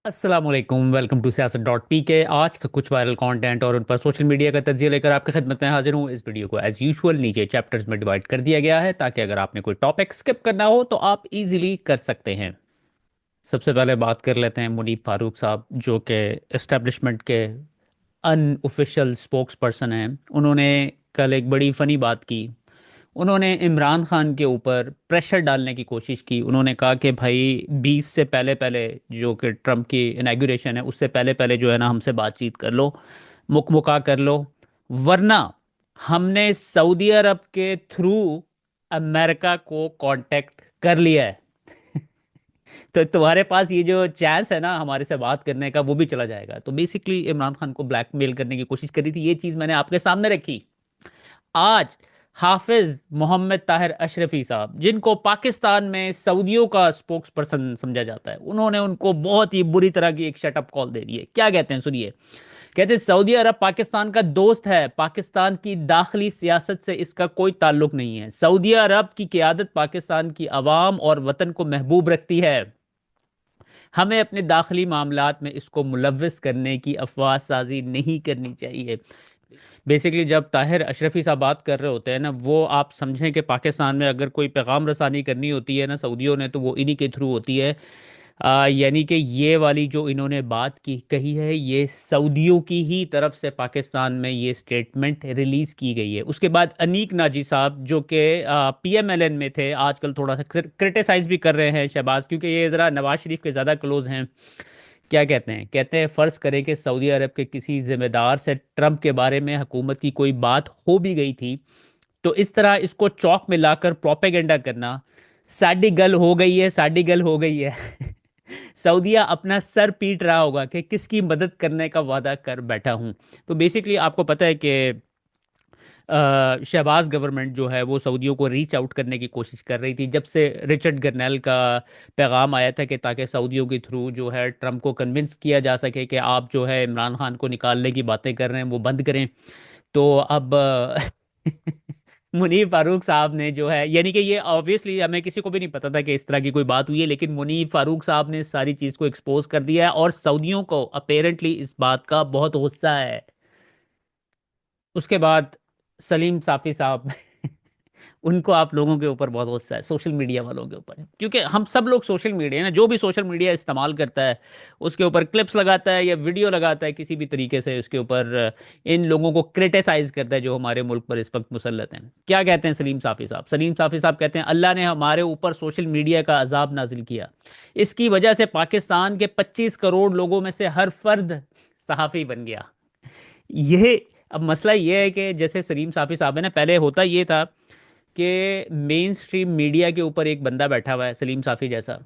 अस्सलाम वालेकुम, welcome to सियासत डॉट पी के। आज का कुछ वायरल कंटेंट और उन पर सोशल मीडिया का तज्जिया लेकर आपकी खिदमत में हाजिर हूँ। इस वीडियो को एज यूजुअल नीचे चैप्टर्स में डिवाइड कर दिया गया है ताकि अगर आपने कोई टॉपिक स्किप करना हो तो आप इजीली कर सकते हैं। सबसे पहले बात कर लेते हैं मुनीब फारूक साहब, जो कि एस्टेब्लिशमेंट के अनऑफिशियल स्पोक्स पर्सन हैं। उन्होंने कल एक बड़ी फनी बात की। उन्होंने इमरान खान के ऊपर प्रेशर डालने की कोशिश की। उन्होंने कहा कि भाई 20 से पहले पहले, जो कि ट्रम्प की इनॉग्रेशन है उससे पहले पहले जो है ना, हमसे बातचीत कर लो, मुकमुका कर लो, वरना हमने सऊदी अरब के थ्रू अमेरिका को कांटेक्ट कर लिया है। तो तुम्हारे पास ये जो चांस है ना हमारे से बात करने का, वो भी चला जाएगा। तो बेसिकली इमरान खान को ब्लैकमेल करने की कोशिश करी थी। ये चीज़ मैंने आपके सामने रखी। आज हाफिज मोहम्मद ताहिर अशरफी साहब, जिनको पाकिस्तान में सऊदियों का स्पोक्स पर्सन समझा जाता है, उन्होंने उनको बहुत ही बुरी तरह की एक शटअप कॉल दे दी है। क्या कहते हैं सुनिए। कहते हैं सऊदी अरब पाकिस्तान का दोस्त है, पाकिस्तान की दाखिली सियासत से इसका कोई ताल्लुक नहीं है। सऊदी अरब की क़यादत पाकिस्तान की आवाम और वतन को महबूब रखती है। हमें अपने दाखिली मामलात में इसको मुलव्वस करने की अफवाह साजी नहीं करनी चाहिए। बेसिकली जब ताहिर अशरफी साहब बात कर रहे होते हैं ना, वो आप समझें कि पाकिस्तान में अगर कोई पैगाम रसानी करनी होती है ना सऊदियों ने, तो वो इन्हीं के थ्रू होती है। यानी कि ये वाली जो इन्होंने बात की कही है, ये सऊदियों की ही तरफ से पाकिस्तान में ये स्टेटमेंट रिलीज़ की गई है। उसके बाद अनीक नाजी साहब, जो कि पीएमएलएन में थे, आजकल थोड़ा सा क्रिटिसाइज भी कर रहे हैं शहबाज, क्योंकि ये ज़रा नवाज शरीफ के ज़्यादा क्लोज हैं। क्या कहते हैं, कहते हैं फ़र्ज़ करें कि सऊदी अरब के किसी जिम्मेदार से ट्रंप के बारे में हुकूमत की कोई बात हो भी गई थी, तो इस तरह इसको चौक में लाकर प्रोपेगेंडा करना, साडी गल हो गई है, साडी गल हो गई है। सऊदीया अपना सर पीट रहा होगा कि किसकी मदद करने का वादा कर बैठा हूं। तो बेसिकली आपको पता है कि शहबाज गवर्नमेंट जो है वो सऊदियों को रीच आउट करने की कोशिश कर रही थी, जब से रिचर्ड गरनेल का पैगाम आया था कि ताकि सऊदियों के थ्रू जो है ट्रंप को कन्विंस किया जा सके कि आप जो है इमरान खान को निकालने की बातें कर रहे हैं वो बंद करें। तो अब मुनीर फारूक साहब ने जो है, यानी कि ये ऑब्वियसली हमें किसी को भी नहीं पता था कि इस तरह की कोई बात हुई है, लेकिन मुनीर फारूक साहब ने सारी चीज़ को एक्सपोज कर दिया है और सऊदियों को अपेरेंटली इस बात का बहुत गुस्सा है। उसके बाद सलीम साफी साहब, उनको आप लोगों के ऊपर बहुत गुस्सा है, सोशल मीडिया वालों के ऊपर, क्योंकि हम सब लोग सोशल मीडिया ना, जो भी सोशल मीडिया इस्तेमाल करता है उसके ऊपर क्लिप्स लगाता है या वीडियो लगाता है किसी भी तरीके से, उसके ऊपर इन लोगों को क्रिटिसाइज करता है जो हमारे मुल्क पर इस वक्त मुसल्लत हैं। क्या कहते हैं सलीम साफी साहब? सलीम साफी साहब कहते हैं अल्लाह ने हमारे ऊपर सोशल मीडिया का अजाब नाजिल किया। इसकी वजह से पाकिस्तान के 25 करोड़ लोगों में से हर फर्द सहाफ़ी बन गया। ये अब मसला ये है कि जैसे सलीम साफी साहब है ना, पहले होता ये था कि मेन स्ट्रीम मीडिया के ऊपर एक बंदा बैठा हुआ है सलीम साफी जैसा,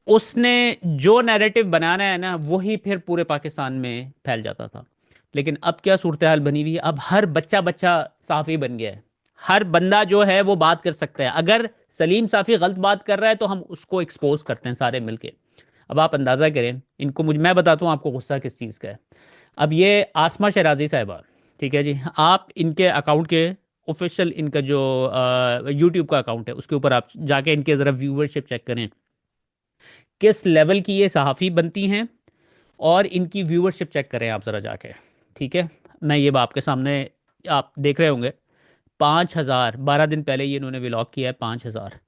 उसने जो नैरेटिव बनाना है ना वही फिर पूरे पाकिस्तान में फैल जाता था। लेकिन अब क्या सूरत हाल बनी हुई है, अब हर बच्चा बच्चा साफी बन गया है। हर बंदा जो है वो बात कर सकता है। अगर सलीम साफी गलत बात कर रहा है तो हम उसको एक्सपोज करते हैं सारे मिलके। अब आप अंदाजा करें इनको, मुझे मैं बताता हूँ आपको गुस्सा किस चीज़ का है। अब ये आसमा शराजी साहिबा, ठीक है जी, आप इनके अकाउंट के ऑफिशियल, इनका जो यूट्यूब का अकाउंट है उसके ऊपर आप जाके इनके ज़रा व्यूवरशिप चेक करें, किस लेवल की ये सहाफ़ी बनती हैं, और इनकी व्यूवरशिप चेक करें आप ज़रा जाके। ठीक है, मैं ये आपके सामने, आप देख रहे होंगे 5,000, 12 दिन पहले ये इन्होंने व्लॉग किया है। 5,000,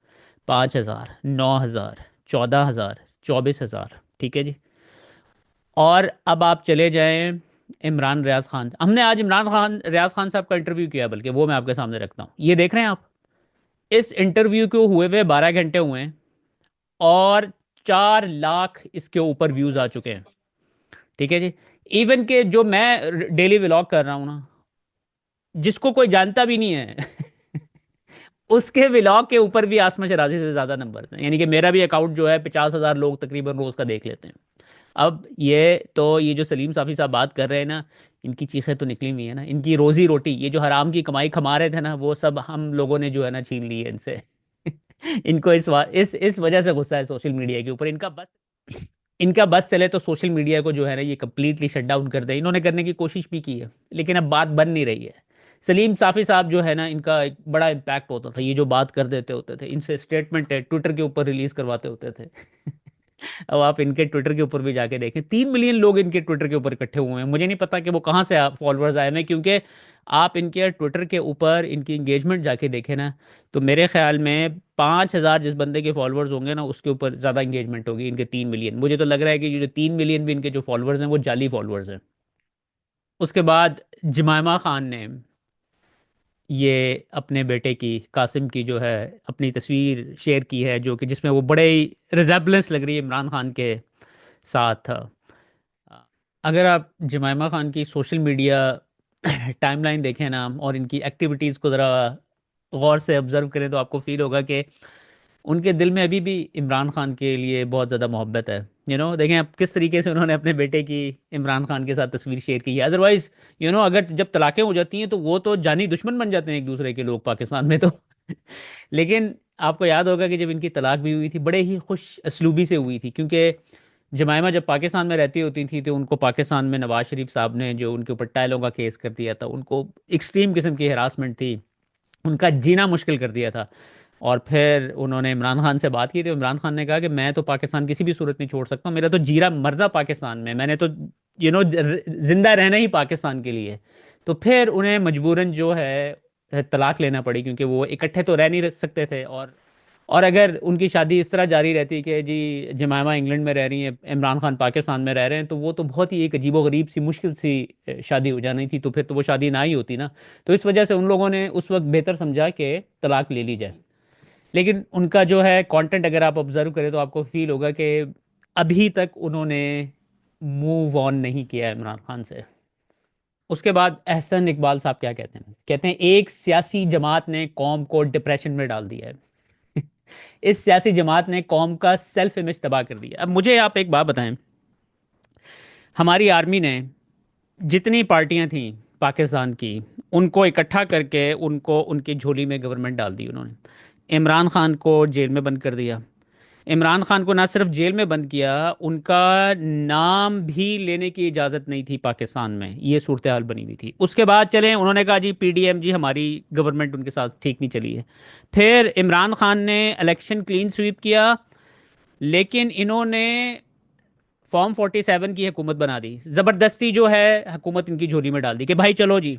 5,000, 9,000, 14,000, 24,000, ठीक है जी। और अब आप चले जाएं इमरान रियाज खान, हमने आज इमरान खान रियाज खान साहब का इंटरव्यू किया, बल्कि वो मैं आपके सामने रखता हूँ, ये देख रहे हैं आप। इस इंटरव्यू को हुए हुए 12 घंटे हुए हैं और 4 लाख इसके ऊपर व्यूज आ चुके हैं। ठीक है जी। इवन के जो मैं डेली व्लॉग कर रहा हूँ ना, जिसको कोई जानता भी नहीं है, उसके व्लॉग के ऊपर भी आसमा शराजी से ज्यादा नंबर हैं। यानी कि मेरा भी अकाउंट जो है 50,000 लोग तकरीबन रोज का देख लेते हैं। अब ये जो सलीम साफी साहब बात कर रहे हैं ना, इनकी चीखें तो निकली हुई है ना, इनकी रोजी रोटी, ये जो हराम की कमाई कमा रहे थे ना, वो सब हम लोगों ने जो है ना छीन ली है इनसे। इनको इस वजह से गुस्सा है सोशल मीडिया के ऊपर। इनका बस चले तो सोशल मीडिया को जो है ना ये कंप्लीटली शट डाउन कर दे। इन्होंने करने की कोशिश भी की है, लेकिन अब बात बन नहीं रही है। सलीम साफी साहब जो है ना, इनका एक बड़ा इम्पैक्ट होता था, ये जो बात कर देते होते थे, इनसे स्टेटमेंट है ट्विटर के ऊपर रिलीज करवाते होते थे। अब आप इनके ट्विटर के ऊपर भी जाके देखें, 3 मिलियन लोग इनके ट्विटर के ऊपर इकट्ठे हुए हैं। मुझे नहीं पता कि वो कहाँ से फॉलोअर्स आए हैं, क्योंकि आप इनके ट्विटर के ऊपर इनकी इंगेजमेंट जाके देखें ना, तो मेरे ख्याल में 5,000 जिस बंदे के फॉलोअर्स होंगे ना, उसके ऊपर ज़्यादा इंगेजमेंट होगी इनके 3 मिलियन। मुझे तो लग रहा है कि ये जो 3 मिलियन भी इनके जो फॉलोअर्स हैं वो जाली फॉलोअर्स हैं। उसके बाद जमायमा खान ने ये अपने बेटे की, कासिम की जो है, अपनी तस्वीर शेयर की है, जो कि जिसमें वो बड़े ही रिजेम्बलेंस लग रही है इमरान खान के साथ। अगर आप जमायमा खान की सोशल मीडिया टाइमलाइन देखें ना, और इनकी एक्टिविटीज़ को ज़रा गौर से ऑब्जर्व करें, तो आपको फील होगा कि उनके दिल में अभी भी इमरान खान के लिए बहुत ज़्यादा मोहब्बत है। देखें आप किस तरीके से उन्होंने अपने बेटे की इमरान खान के साथ तस्वीर शेयर की है। अदरवाइज अगर जब तलाक़ें हो जाती हैं तो वो तो जानी दुश्मन बन जाते हैं एक दूसरे के लोग पाकिस्तान में तो लेकिन आपको याद होगा कि जब इनकी तलाक भी हुई थी, बड़े ही खुश असलूबी से हुई थी, क्योंकि जमाइमा जब पाकिस्तान में रहती होती थी तो उनको पाकिस्तान में नवाज शरीफ साहब ने जो उनके ऊपर टायलों का केस कर दिया था, उनको एक्सट्रीम किस्म की हरासमेंट थी, उनका जीना मुश्किल कर दिया था। और फिर उन्होंने इमरान खान से बात की थी, इमरान खान ने कहा कि मैं तो पाकिस्तान किसी भी सूरत नहीं छोड़ सकता, मेरा तो जीना मरना पाकिस्तान में, मैंने तो जिंदा रहना ही पाकिस्तान के लिए। तो फिर उन्हें मजबूरन जो है तलाक लेना पड़ी, क्योंकि वो इकट्ठे तो रह नहीं सकते थे। और अगर उनकी शादी इस तरह जारी रहती कि जी जमाइमा इंग्लैंड में रह रही हैं, इमरान खान पाकिस्तान में रह रहे हैं, तो वो तो बहुत ही एक अजीबोगरीब सी, मुश्किल सी शादी हो जानी थी। तो फिर तो वो शादी ना ही होती ना। तो इस वजह से उन लोगों ने उस वक्त बेहतर समझा कि तलाक ले ली जाए। लेकिन उनका जो है कंटेंट अगर आप ऑब्जर्व करें तो आपको फील होगा कि अभी तक उन्होंने मूव ऑन नहीं किया है इमरान खान से। उसके बाद एहसन इकबाल साहब क्या कहते हैं? कहते हैं एक सियासी जमात ने कौम को डिप्रेशन में डाल दिया है। इस सियासी जमात ने कौम का सेल्फ इमेज तबाह कर दिया। अब मुझे आप एक बात बताएं, हमारी आर्मी ने जितनी पार्टियां थीं पाकिस्तान की, उनको इकट्ठा करके उनको उनकी झोली में गवर्नमेंट डाल दी उन्होंने। इमरान खान को जेल में बंद कर दिया। इमरान खान को ना सिर्फ जेल में बंद किया, उनका नाम भी लेने की इजाज़त नहीं थी पाकिस्तान में, ये सूरत हाल बनी हुई थी। उसके बाद चले, उन्होंने कहा जी पीडीएम जी हमारी गवर्नमेंट उनके साथ ठीक नहीं चली है। फिर इमरान खान ने इलेक्शन क्लीन स्वीप किया, लेकिन इन्होंने फॉर्म 47 की हुकूमत बना दी, ज़बरदस्ती जो है हुकूमत इनकी झोली में डाल दी कि भाई चलो जी,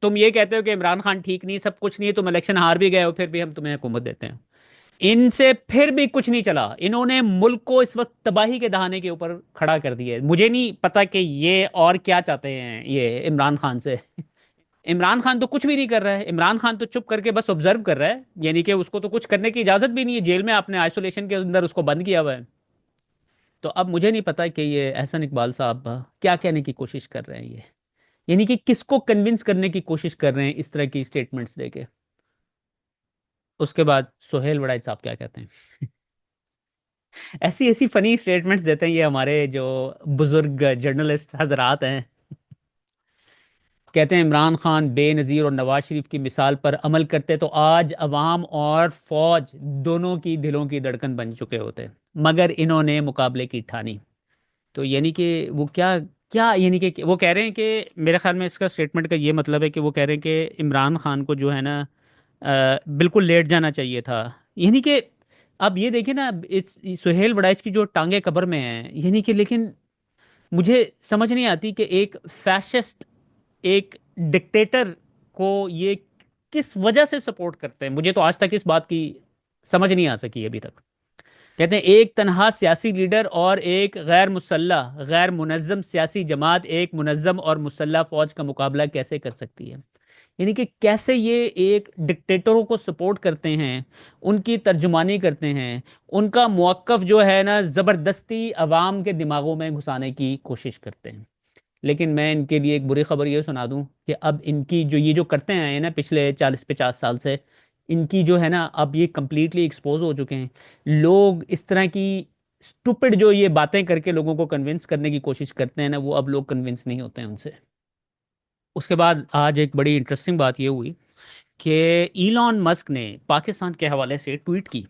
तुम ये कहते हो कि इमरान खान ठीक नहीं, सब कुछ नहीं है, तुम इलेक्शन हार भी गए हो, फिर भी हम तुम्हें हुकूमत देते हैं। इनसे फिर भी कुछ नहीं चला, इन्होंने मुल्क को इस वक्त तबाही के दहाने के ऊपर खड़ा कर दिया है। मुझे नहीं पता कि ये और क्या चाहते हैं ये इमरान खान से। इमरान खान तो कुछ भी नहीं कर रहा है, इमरान खान तो चुप करके बस ऑब्जर्व कर रहा है, यानी कि उसको तो कुछ करने की इजाजत भी नहीं है, जेल में आपने आइसोलेशन के अंदर उसको बंद किया हुआ है। तो अब मुझे नहीं पता कि ये एहसन इकबाल साहब क्या कहने की कोशिश कर रहे हैं ये, यानी कि किसको कन्विंस करने की कोशिश कर रहे हैं इस तरह की स्टेटमेंट्स देके। उसके बाद सुहेल वड़ाई साहब क्या कहते हैं? ऐसी ऐसी फनी स्टेटमेंट्स देते हैं ये हमारे जो बुजुर्ग जर्नलिस्ट हजरात हैं। कहते हैं इमरान खान बेनज़ीर और नवाज शरीफ की मिसाल पर अमल करते तो आज अवाम और फौज दोनों की दिलों की धड़कन बन चुके होते, मगर इन्होंने मुकाबले की ठानी। तो यानी कि वो क्या क्या यानी कि वो कह रहे हैं कि मेरे ख्याल में इसका स्टेटमेंट का ये मतलब है कि वो कह रहे हैं कि इमरान खान को जो है ना बिल्कुल लेट जाना चाहिए था। यानी कि अब ये देखिए ना, इस सुहेल वड़ाइच की जो टांगे कब्र में है, यानी कि लेकिन मुझे समझ नहीं आती कि एक फैशिस्ट, एक डिक्टेटर को ये किस वजह से सपोर्ट करते हैं। मुझे तो आज तक इस बात की समझ नहीं आ सकी अभी तक। कहते हैं एक तनहा सियासी लीडर और एक गैर मुसल्लह गैर मुनज़्ज़म सियासी जमात एक मुनज़्ज़म और मुसल्लह फौज का मुकाबला कैसे कर सकती है। यानी कि कैसे ये एक डिक्टेटरों को सपोर्ट करते हैं, उनकी तर्जुमानी करते हैं, उनका मौक़िफ़ जो है ना ज़बरदस्ती अवाम के दिमागों में घुसाने की कोशिश करते हैं। लेकिन मैं इनके लिए एक बुरी खबर ये सुना दूं कि अब इनकी जो ये जो करते आए हैं ना पिछले 40-50 साल से, इनकी जो है ना अब ये कंप्लीटली एक्सपोज हो चुके हैं। लोग इस तरह की स्टूपिड जो ये बातें करके लोगों को कन्विंस करने की कोशिश करते हैं ना, वो अब लोग कन्विंस नहीं होते हैं उनसे। उसके बाद आज एक बड़ी इंटरेस्टिंग बात ये हुई कि इलॉन मस्क ने पाकिस्तान के हवाले से ट्वीट की।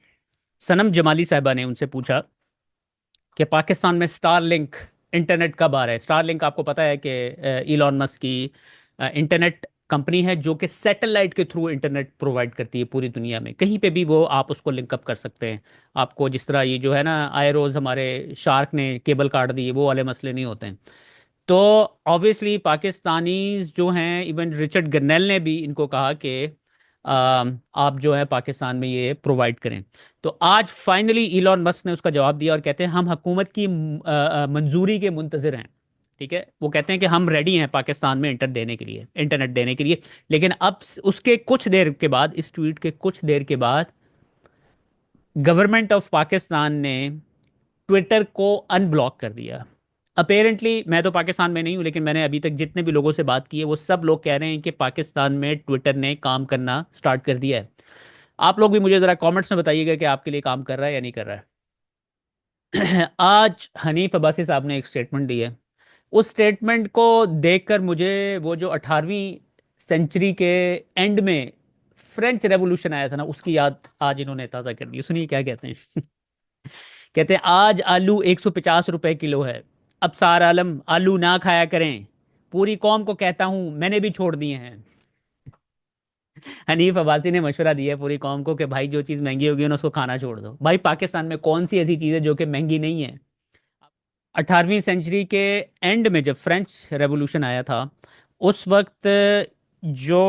सनम जमाली साहिबा ने उनसे पूछा कि पाकिस्तान में स्टारलिंक इंटरनेट कब आ रहा है। स्टारलिंक आपको पता है कि इलॉन मस्क की इंटरनेट कंपनी है जो कि सैटेलाइट के थ्रू इंटरनेट प्रोवाइड करती है पूरी दुनिया में, कहीं पे भी वो आप उसको लिंकअप कर सकते हैं। आपको जिस तरह ये जो है ना आए रोज़ हमारे शार्क ने केबल काट दी, वो वाले मसले नहीं होते हैं। तो ऑब्वियसली पाकिस्तानीज जो हैं, इवन रिचर्ड गरनेल ने भी इनको कहा कि आप जो है पाकिस्तान में ये प्रोवाइड करें। तो आज फाइनली इलॉन मस्क ने उसका जवाब दिया और कहते हैं हम हुकूमत की मंजूरी के मुंतज़िर हैं। ठीक है, वो कहते हैं कि हम रेडी हैं पाकिस्तान में इंटरनेट देने के लिए। लेकिन अब उसके कुछ देर के बाद, इस ट्वीट के कुछ देर के बाद, गवर्नमेंट ऑफ पाकिस्तान ने ट्विटर को अनब्लॉक कर दिया। अपेरेंटली मैं तो पाकिस्तान में नहीं हूँ, लेकिन मैंने अभी तक जितने भी लोगों से बात की है वो सब लोग कह रहे हैं कि पाकिस्तान में ट्विटर ने काम करना स्टार्ट कर दिया है। आप लोग भी मुझे ज़रा कमेंट्स में बताइएगा कि आपके लिए काम कर रहा है या नहीं कर रहा है। आज हनीफ अब्बासी साहब ने एक स्टेटमेंट दी है। उस स्टेटमेंट को देखकर मुझे वो जो 18वीं सेंचुरी के एंड में फ्रेंच रेवोल्यूशन आया था ना, उसकी याद आज इन्होंने ताज़ा कर दी। सुनिए क्या कहते हैं। कहते हैं आज आलू 150 रुपए किलो है। अब सार आलम आलू ना खाया करें। पूरी कौम को कहता हूं मैंने भी छोड़ दिए हैं। हनीफ अब्बासी ने मशवरा दिया है पूरी कौम को कि भाई जो चीज़ महंगी होगी ना उसको खाना छोड़ दो। भाई पाकिस्तान में कौन सी ऐसी चीज़ है जो कि महंगी नहीं है। 18वीं सेंचुरी के एंड में जब फ्रेंच रेवोल्यूशन आया था, उस वक्त जो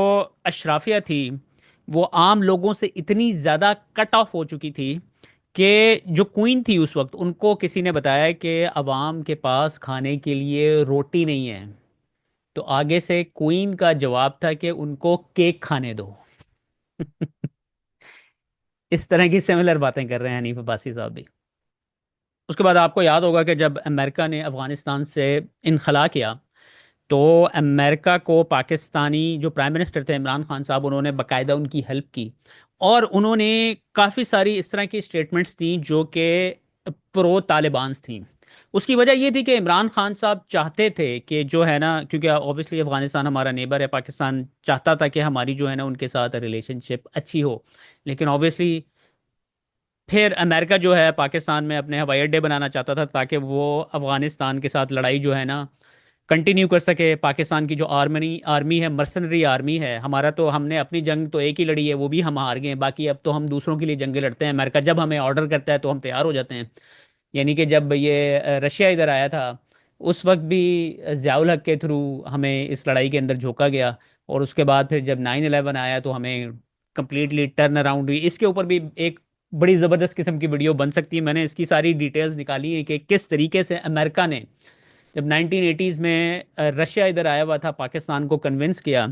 अशराफिया थी वो आम लोगों से इतनी ज़्यादा कट ऑफ हो चुकी थी कि जो क्वीन थी उस वक्त, उनको किसी ने बताया कि अवाम के पास खाने के लिए रोटी नहीं है। तो आगे से क्वीन का जवाब था कि उनको केक खाने दो। इस तरह की सिमिलर बातें कर रहे हैं हनीफ अब्बासी साहब भी। उसके बाद आपको याद होगा कि जब अमेरिका ने अफ़गानिस्तान से इनखला किया, तो अमेरिका को पाकिस्तानी जो प्राइम मिनिस्टर थे इमरान खान साहब, उन्होंने बाकायदा उनकी हेल्प की। और उन्होंने काफ़ी सारी इस तरह की स्टेटमेंट्स दी जो कि प्रो तालिबान थी। उसकी वजह ये थी कि इमरान खान साहब चाहते थे कि जो है ना, क्योंकि ऑब्वियसली अफगानिस्तान हमारा नेबर है, पाकिस्तान चाहता था कि हमारी जो है ना उनके साथ रिलेशनशिप अच्छी हो। लेकिन ऑब्वियसली फिर अमेरिका जो है पाकिस्तान में अपने हवाई अड्डे बनाना चाहता था ताकि वो अफगानिस्तान के साथ लड़ाई जो है ना कंटिन्यू कर सके। पाकिस्तान की जो आर्मी आर्मी है, मर्सनरी आर्मी है हमारा, तो हमने अपनी जंग तो एक ही लड़ी है, वो भी हम हार गए हैं। बाकी अब तो हम दूसरों के लिए जंगें लड़ते हैं। अमेरिका जब हमें ऑर्डर करता है तो हम तैयार हो जाते हैं। यानी कि जब ये रशिया इधर आया था, उस वक्त भी ज़ियाउल हक के थ्रू हमें इस लड़ाई के अंदर झोंका गया। और उसके बाद फिर जब 9/11 आया तो हमें कंप्लीटली टर्न अराउंड हुई। इसके ऊपर भी एक बड़ी ज़बरदस्त किस्म की वीडियो बन सकती है। मैंने इसकी सारी डिटेल्स निकाली है कि किस तरीके से अमेरिका ने जब 1980s में रशिया इधर आया हुआ था, पाकिस्तान को कन्विंस किया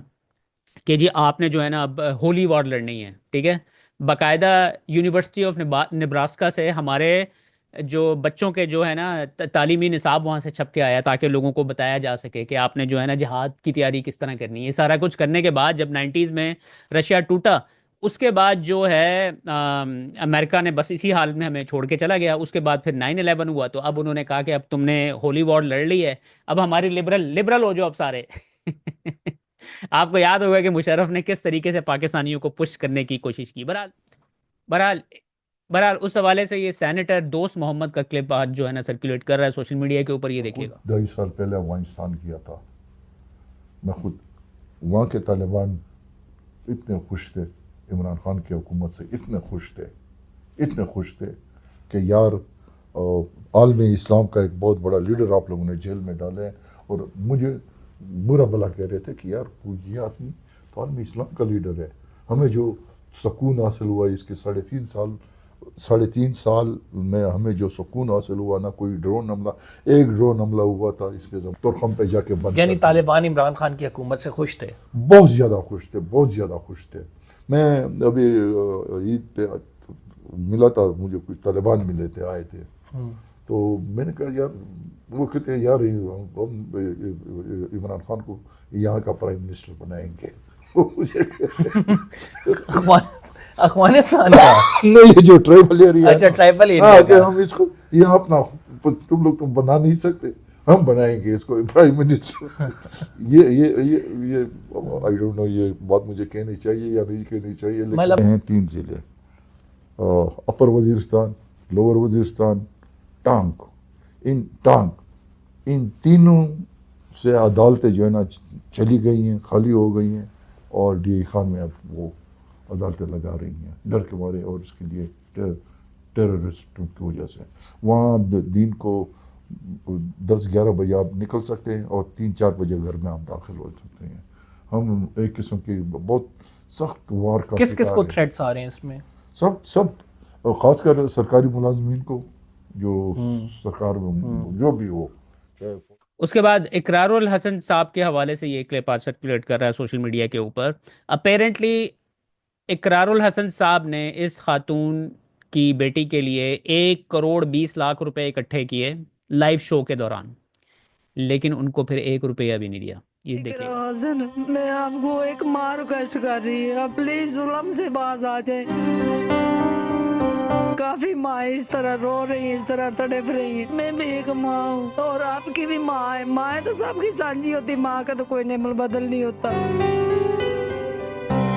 कि जी आपने जो है ना अब होली वॉर लड़नी है। ठीक है, बाकायदा यूनिवर्सिटी ऑफ नेब्रास्का से हमारे जो बच्चों के जो है ना तालीमी निसाब वहाँ से छप के आया ताकि लोगों को बताया जा सके कि आपने जो है ना जिहाद की तैयारी किस तरह करनी है। ये सारा कुछ करने के बाद जब 90s में रशिया टूटा, उसके बाद जो है अमेरिका ने बस इसी हाल में हमें छोड़ के चला गया। उसके बाद फिर 9/11 हुआ तो अब उन्होंने कहा कि अब तुमने होली वॉर लड़ ली है, अब हमारी लिबरल लिबरल हो जाओ अब सारे। आपको याद होगा कि मुशर्रफ ने किस तरीके से पाकिस्तानियों को पुश करने की कोशिश की। बहरहाल बहरहाल बहरहाल उस हवाले से ये सेनेटर दोस्त मोहम्मद का क्लिप आज जो है ना सर्कुलेट कर रहा है सोशल मीडिया के ऊपर, ये खुद देखिएगा। 2.5 साल पहले अफगानिस्तान किया था। मैं खुद वहाँ के तालिबान इतने खुश थे, इमरान खान की हुकूमत से इतने खुश थे कि यार आलम इस्लाम का एक बहुत बड़ा लीडर आप लोगों ने जेल में डाला है। और मुझे बुरा भला कह रहे थे कि यार ये आदमी तो आलम इस्लाम का लीडर है, हमें जो सुकून हासिल हुआ इसके 3.5 साल में हमें जो सुकून हासिल हुआ ना, कोई ड्रोन हमला, एक ड्रोन हमला हुआ था इसके तुरखम पे जाके बंद यानी कर दिया। तालिबान इमरान खान की हुकूमत से खुश थे। बहुत ज़्यादा खुश थे, बहुत ज़्यादा खुश थे। मैं अभी ईद पे मिला था, मुझे कुछ तालिबान मिले थे, आए थे। तो मैंने कहा यार, वो कहते हैं यार हम इमरान खान को यहाँ का प्राइम मिनिस्टर बनाएंगे। वो मुझे अफगानिस्तान का नहीं, ये जो ट्राइबल एरिया, अच्छा ट्राइबल हाँ, एरिया कि का। हम इसको यहाँ अपना, तुम लोग तुम बना नहीं सकते, हम बनाएंगे इसको प्राइम मिनिस्टर। ये आई डोंट नो, ये बात मुझे कहनी चाहिए या नहीं कहनी चाहिए, लेकिन मतलब हैं 3 जिले, अपर वजीरिस्तान, लोअर वजीरिस्तान, टांग, इन तीनों से अदालतें जो है ना चली गई हैं, खाली हो गई हैं। और डी खान में अब वो अदालतें लगा रही हैं डर के मारे, और उसके लिए टेररिस्ट की वजह से। वहाँ दिन को 10-11 बजे आप निकल सकते हैं और 3-4 बजे घर में आप दाखिल हो सकते हैं। हम एक किस्म की बहुत सख्त वार का किस किस को शिकार हैं। थ्रेट्स आ रहे हैं इसमें? सब खासकर सरकारी मुलाजमीन को, जो सरकार में जो भी हो। उसके बाद इकरारुल हसन साहब के हवाले से ये क्लिप आज सर्कुलेट कर रहा है सोशल मीडिया के ऊपर। अपेरेंटली इकरारुल हसन साहब ने इस खातून की बेटी के लिए 1 करोड़ 20 लाख रुपए इकट्ठे किए लाइव शो के दौरान, लेकिन उनको फिर 1 रुपया भी नहीं दिया। ये देखिए। हसन, मैं आपको एक माँ रिक्वेस्ट कर रही है, आप प्लीज जुल्म से बाज आ जाए। काफी माँ इस तरह रो रही है, इस तरह तड़प रही है। मैं भी एक माँ हूँ और आपकी भी माँ है। माँ तो सबकी साझी होती, माँ का तो कोई नेमल बदल नहीं होता।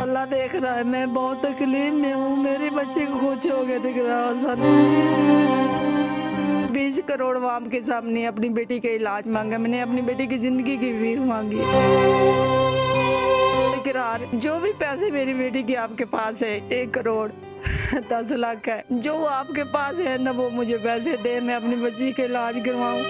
अल्लाह देख रहा है, मैं बहुत तकलीफ में हूँ। मेरे बच्चे को कुछ हो गया दिख रहा हसन। 20 करोड़ वाम के सामने अपनी बेटी का इलाज मांगा मैंने, अपनी बेटी की जिंदगी की भी मांगी। इकरार, जो भी पैसे मेरी बेटी के आपके पास है 1 करोड़ 10 लाख है, जो आपके पास है ना वो मुझे पैसे दे, मैं अपनी बच्ची का इलाज करवाऊं।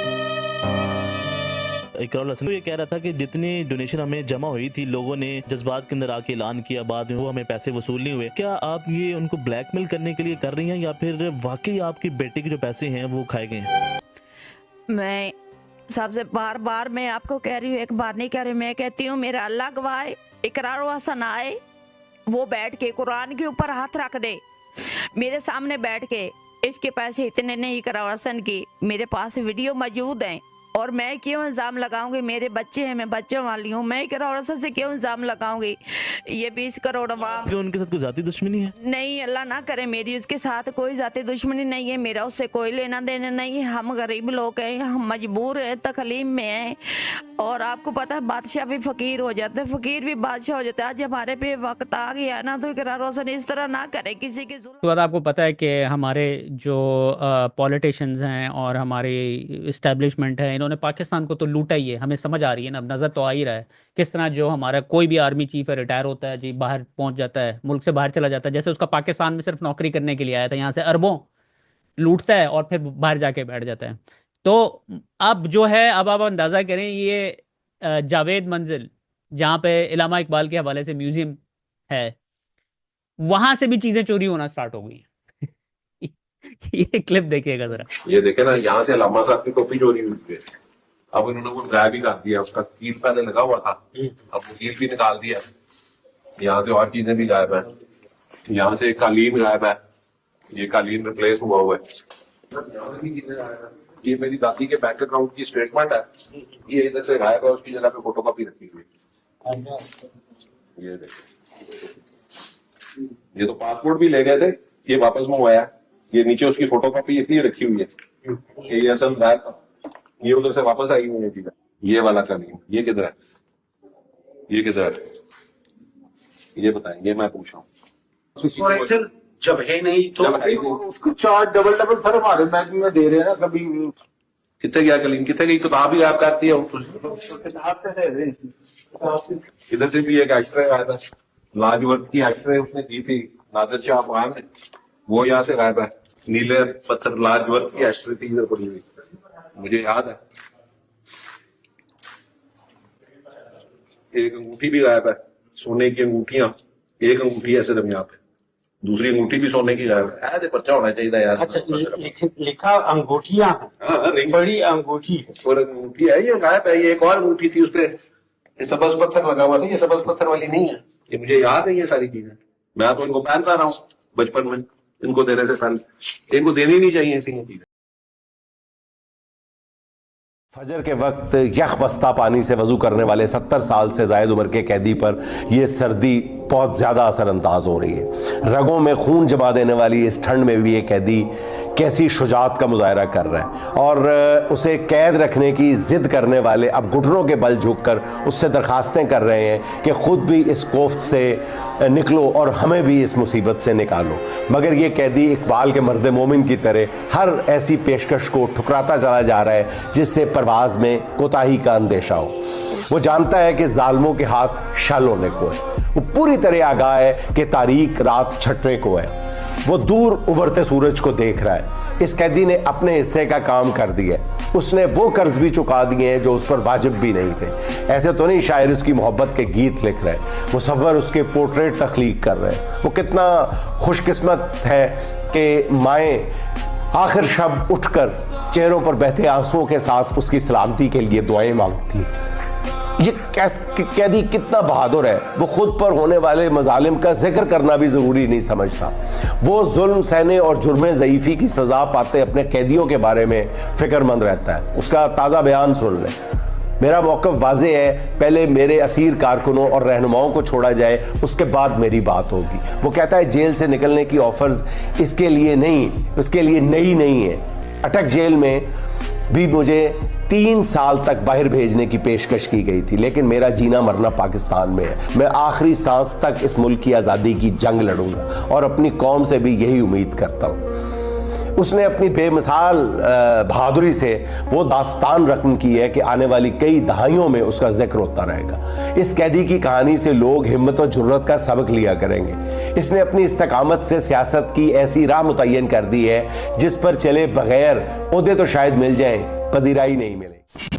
इकरारुल हसन ये कह रहा था कि जितनी डोनेशन हमें जमा हुई थी, लोगों ने जज्बात के अंदर आके ऐलान किया, बाद में वो हमें पैसे वसूल नहीं हुए। क्या आप ये उनको ब्लैकमेल करने के लिए कर रही हैं या फिर वाकई आपकी बेटे के जो पैसे हैं वो खाए गए हैं? मैं सबसे बार बार मैं आपको कह रही हूँ, एक बार नहीं कह रही, मैं कहती हूँ मेरा अल्लाह गवाह है। इकरारुल हसन आए, वो बैठ के कुरान के ऊपर हाथ रख दे मेरे सामने बैठ के, इसके पैसे इतने नहीं इकरारुल हसन की, मेरे पास वीडियो मौजूद हैं। और मैं क्यों इल्ज़ाम लगाऊंगी? मेरे बच्चे हैं, मैं बच्चों वाली हूँ, मैं इकरारुल हसन से क्यों इल्ज़ाम लगाऊंगी? ये 20 करोड़ अवाम, क्या उनके साथ कोई जाती दुश्मनी है? नहीं, अल्लाह ना करे, मेरी उसके साथ कोई जाती दुश्मनी नहीं है, मेरा उससे कोई लेना देना नहीं है। हम गरीब लोग हैं, हम मजबूर हैं, तकलीफ में हैं। और आपको पता है बादशाह भी फकीर हो जाते हैं, फकीर भी बादशाह हो जाते हैं। आज हमारे पे वक्त आ गया ना, तो इकरारुल हसन इस तरह ना करे किसी के जुल्म। तो बाद आपको पता है कि हमारे जो पॉलिटिशियंस हैं और हमारे इस्टेब्लिशमेंट है, इन्होंने पाकिस्तान को तो लूटा ही है। हमें समझ आ रही है ना, अब नज़र तो आ ही रहा है किस तरह जो हमारा कोई भी आर्मी चीफ है, रिटायर होता है जी, बाहर पहुंच जाता है, मुल्क से बाहर चला जाता है। जैसे उसका पाकिस्तान में सिर्फ नौकरी करने के लिए आया था, यहाँ से अरबों लूटता है और फिर बाहर जाके बैठ जाता है। तो अब जो है, अब आप अंदाज़ा करें, ये जावेद मंजिल जहाँ पे इलामा इकबाल के हवाले से म्यूजियम है, वहां से भी चीजें चोरी होना स्टार्ट हो गई हैं। ये क्लिप देखिएगा जरा। ये देखे ना, यहाँ से अलामा साहब की टोपी चोरी हुई है। अब इन्होंने वो गायब भी कर दिया, उसका कील पहले लगा हुआ था, अब वो कील भी निकाल दिया। यहाँ से और चीजें भी गायब है, यहाँ से कालीन गायब है, ये कालीन रिप्लेस हुआ है। यहाँ से भी चीजें गायब है। ये मेरी दादी के बैंक अकाउंट की स्टेटमेंट है, ये इधर से गायब है, उसकी जगह पे फोटोकॉपी रखी हुई है। ये देखिए, ये तो पासपोर्ट भी ले गए थे, ये वापस मंगवाया। ये नीचे उसकी फोटोकॉपी इसलिए रखी हुई है, ये असल गायब था, ये उधर से वापस आई हुई है चीजें। ये वाला कालीन ये किधर है, ये किधर है, ये बताएं, ये मैं पूछ रहा हूँ। जब है नहीं तो उसको चार्ज डबल सर हमारे बैंक में दे रहे हैं ना। कभी कितने गया कलीन, कितने गई किताब ही याद करती है। इधर से भी एक एक्स्ट्रा आया था, लाजवर्थ की एक्स्ट्रे उसने दी थी नादिर शाह अफगान ने, वो यहाँ से गायब है। नीले पत्थर लाजवर्थ की एक्स्ट्रे थी, इधर पड़ी हुई, मुझे याद है। एक अंगूठी भी गायब है, सोने की अंगूठियां, एक अंगूठी है सिर्फ यहाँ पे, दूसरी अंगूठी भी सोने की गायब है। ऐसे पर्चा होना चाहिए यार। अच्छा, लिखा अंगूठियां, बड़ी अंगूठी है और अंगूठी है, ये गायब है। ये एक और अंगूठी थी, उसपे सबज पत्थर लगा हुआ था, ये सबज पत्थर वाली नहीं है। ये मुझे याद है, ये सारी चीजें मैं तो इनको पहनता रहा हूँ बचपन में, इनको देने से पहले। इनको देनी नहीं चाहिए ऐसी चीजें। फजर के वक्त यख बस्ता पानी से वजू करने वाले 70 साल से ज़ायद उम्र के कैदी पर यह सर्दी बहुत ज़्यादा असरअंदाज हो रही है। रगों में खून जमा देने वाली इस ठंड में भी ये कैदी कैसी शुजात का मुजाहरा कर रहे हैं, और उसे कैद रखने की ज़िद करने वाले अब घुटनों के बल झुककर उससे दरखास्तें कर रहे हैं कि ख़ुद भी इस कोफ्त से निकलो और हमें भी इस मुसीबत से निकालो। मगर ये कैदी इकबाल के मर्द मोमिन की तरह हर ऐसी पेशकश को ठुकराता चला जा रहा है जिससे परवाज़ में कोताही का अंदेशा हो। वो जानता है कि जालिमों के हाथ शल होने को है। वो पूरी तरह आगाह है कि तारीक रात छटने को है। वो दूर उभरते सूरज को देख रहा है। इस कैदी ने अपने हिस्से का काम कर दिया। उसने वो कर्ज भी चुका दिए हैं जो उस पर वाजिब भी नहीं थे। ऐसे तो नहीं शायर उसकी मोहब्बत के गीत लिख रहे हैं, मुसव्वर उसके पोर्ट्रेट तख्लीक कर रहे हैं। वो कितना खुशकिस्मत है कि माएँ आखिर शब उठकर चेहरों पर बहते आंसुओं के साथ उसकी सलामती के लिए दुआएं मांगती। ये कैदी कितना बहादुर है। वो खुद पर होने वाले मजालिम का जिक्र करना भी ज़रूरी नहीं समझता। वो जुल्म सहने और जुर्म ज़ईफ़ी की सज़ा पाते अपने कैदियों के बारे में फ़िक्रमंद रहता है। उसका ताज़ा बयान सुन लें। मेरा मौक़िफ़ वाज़ेह है, पहले मेरे असीर कारकुनों और रहनुमाओं को छोड़ा जाए, उसके बाद मेरी बात होगी। वो कहता है जेल से निकलने की ऑफ़र्स इसके लिए नई नहीं है। अटक जेल में भी मुझे 3 साल तक बाहर भेजने की पेशकश की गई थी, लेकिन मेरा जीना मरना पाकिस्तान में है। मैं आखिरी सांस तक इस मुल्क की आज़ादी की जंग लड़ूंगा और अपनी कौम से भी यही उम्मीद करता हूँ। उसने अपनी बेमिसाल बहादुरी से वो दास्तान रकम की है कि आने वाली कई दहाइयों में उसका जिक्र होता रहेगा। इस कैदी की कहानी से लोग हिम्मत और जुर्रत का सबक लिया करेंगे। इसने अपनी इस्तकामत से सियासत की ऐसी राह मुतय्यन कर दी है जिस पर चले बगैर ओहदे तो शायद मिल जाएं, पजीराई नहीं मिले।